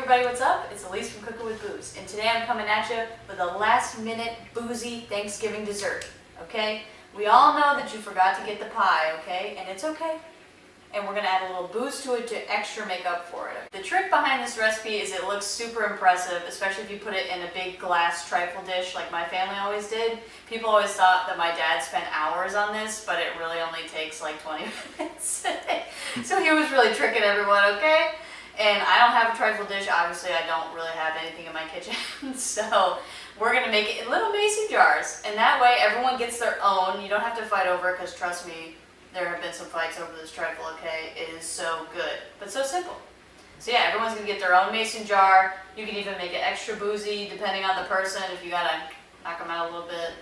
everybody, what's up? It's Elise from Cooking with Booze, and today I'm coming at you with a last-minute boozy Thanksgiving dessert, okay? We all know that you forgot to get the pie, okay? And it's okay. And we're gonna add a little booze to it to extra make up for it. The trick behind this recipe is it looks super impressive, especially if you put it in a big glass trifle dish like my family always did. People always thought that my dad spent hours on this, but it really only takes like 20 minutes. So he was really tricking everyone, okay? And I don't have a trifle dish. Obviously, I don't really have anything in my kitchen. So we're gonna make it in little mason jars. And that way everyone gets their own. You don't have to fight over it, because trust me, there have been some fights over this trifle, okay? It is so good, but so simple. So yeah, everyone's gonna get their own mason jar. You can even make it extra boozy depending on the person, if you gotta knock them out a little bit.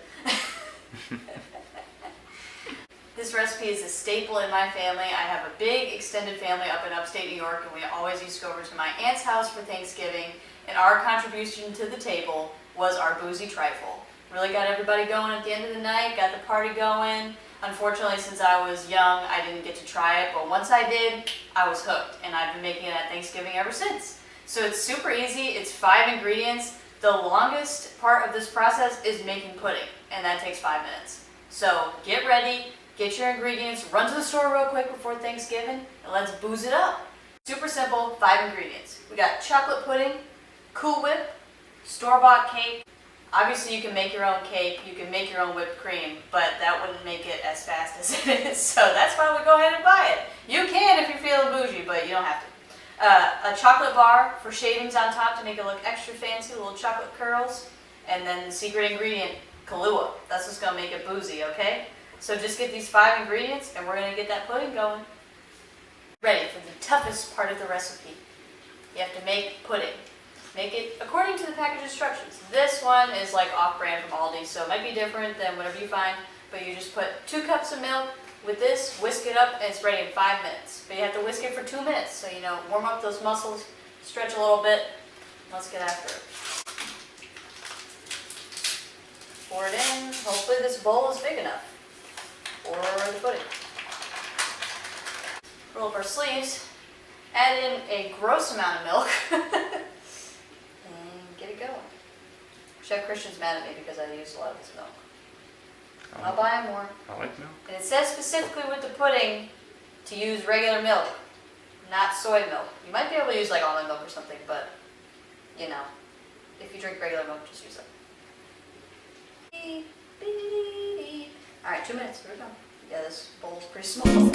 This recipe is a staple in my family. I have a big extended family up in upstate New York, and we always used to go over to my aunt's house for Thanksgiving, and our contribution to the table was our boozy trifle. Really got everybody going at the end of the night, got the party going. Unfortunately, since I was young, I didn't get to try it, but once I did, I was hooked, and I've been making it at Thanksgiving ever since. So it's super easy. It's 5 ingredients. The longest part of this process is making pudding, and that takes 5 minutes. So get ready. Get your ingredients, run to the store real quick before Thanksgiving, and let's booze it up. Super simple, 5 ingredients. We got chocolate pudding, Cool Whip, store-bought cake. Obviously you can make your own cake, you can make your own whipped cream, but that wouldn't make it as fast as it is, so that's why we go ahead and buy it. You can if you're feeling bougie, but you don't have to. A chocolate bar for shavings on top to make it look extra fancy, little chocolate curls, and then the secret ingredient, Kahlua. That's what's going to make it boozy, okay? So just get these 5 ingredients and we're going to get that pudding going. Ready for the toughest part of the recipe. You have to make pudding. Make it according to the package instructions. This one is like off-brand from Aldi, so it might be different than whatever you find, but you just put 2 cups of milk with this, whisk it up, and it's ready in 5 minutes. But you have to whisk it for 2 minutes, so warm up those muscles, stretch a little bit. Let's get after it. Pour it in. Hopefully this bowl is big enough for the pudding. Roll up our sleeves, add in a gross amount of milk, and get it going. Chef Christian's mad at me because I used a lot of his milk. I'll buy him more. I like milk. And it says specifically with the pudding to use regular milk, not soy milk. You might be able to use like almond milk or something, but if you drink regular milk, just use it. Beep, beep, beep. All right, 2 minutes. Here we go. Yeah, this bowl's pretty small. All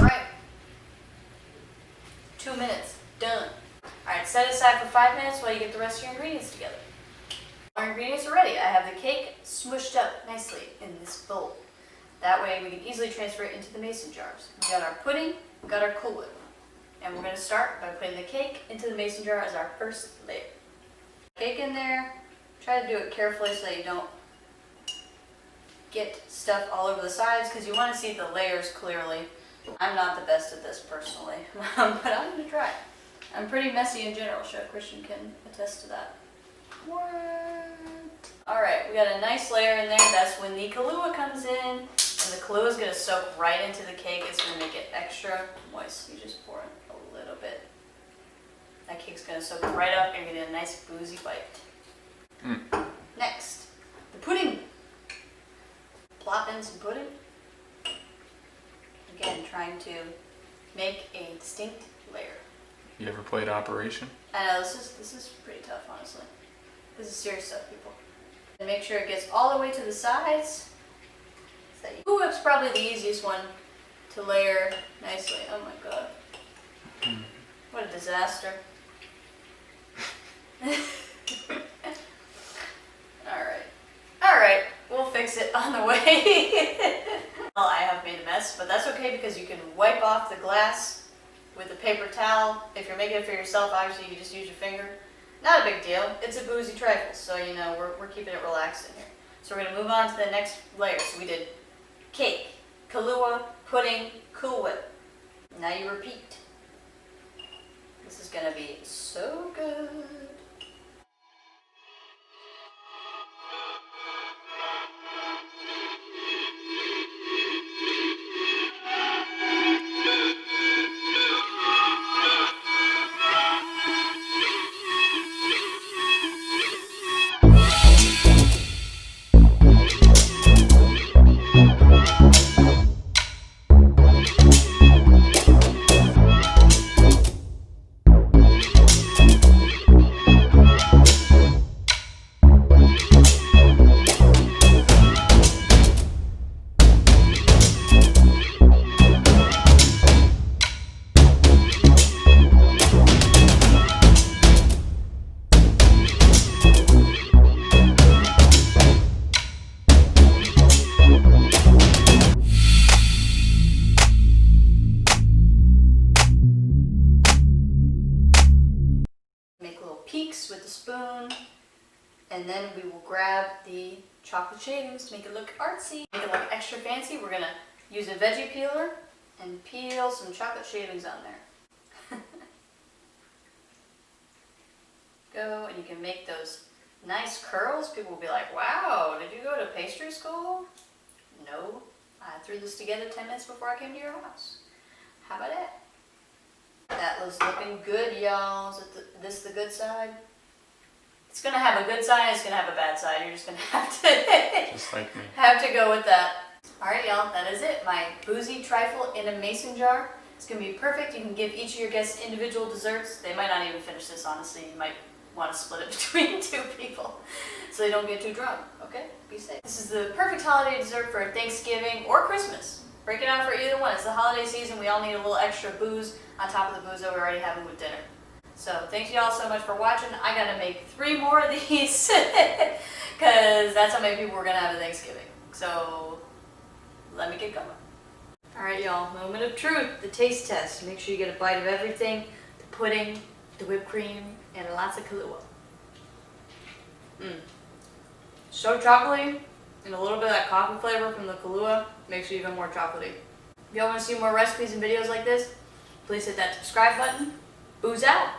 right. 2 minutes. Done. All right, set it aside for 5 minutes while you get the rest of your ingredients together. Our ingredients are ready. I have the cake smushed up nicely in this bowl. That way we can easily transfer it into the mason jars. We got our pudding, we got our Cool Whip. And we're going to start by putting the cake into the mason jar as our first layer. Cake in there. Try to do it carefully so that you don't get stuff all over the sides, because you want to see the layers clearly. I'm not the best at this personally, but I'm going to try. I'm pretty messy in general. Chef Christian can attest to that. What? Alright, we got a nice layer in there. That's when the Kahlua comes in. And the Kahlua is going to soak right into the cake. It's going to make it extra moist. You just pour in a little bit. That cake's going to soak right up and you're going to get a nice boozy bite. Next, the pudding. Plop in some pudding. Again, trying to make a distinct layer. You ever played Operation? I know, this is pretty tough, honestly. This is serious stuff, people. And make sure it gets all the way to the sides. Cool Whip's probably the easiest one to layer nicely. Oh my god. What a disaster. Alright, we'll fix it on the way. Well, I have made a mess, but that's okay because you can wipe off the glass with a paper towel. If you're making it for yourself, obviously you just use your finger. Not a big deal. It's a boozy trifle, so we're keeping it relaxed in here. So we're going to move on to the next layer. So we did cake, Kahlua, pudding, Cool Whip. Now you repeat. This is gonna be so good. Peaks with the spoon, and then we will grab the chocolate shavings to make it look artsy. Make it look extra fancy, we're gonna use a veggie peeler and peel some chocolate shavings on there. Go, and you can make those nice curls. People will be like, wow, did you go to pastry school? No, I threw this together 10 minutes before I came to your house. How about that? That was looking good, y'all. Is this the good side? It's gonna have a good side, it's gonna have a bad side. You're just gonna have to Just like me. have to go with that. Alright, y'all, that is it. My Boozy Trifle in a mason jar. It's gonna be perfect. You can give each of your guests individual desserts. They might not even finish this, honestly. You might want to split it between 2 people so they don't get too drunk. Okay? Be safe. This is the perfect holiday dessert for Thanksgiving or Christmas. Break it out for either one. It's the holiday season. We all need a little extra booze on top of the booze that we're already having with dinner. So thank you all so much for watching. I gotta make 3 more of these because that's how many people we're gonna have at Thanksgiving. So let me get going. Alright y'all, moment of truth, the taste test. Make sure you get a bite of everything. The pudding, the whipped cream, and lots of Kahlua. So chocolatey, and a little bit of that coffee flavor from the Kahlua makes it even more chocolatey. If y'all want to see more recipes and videos like this, please hit that subscribe button. Booze out!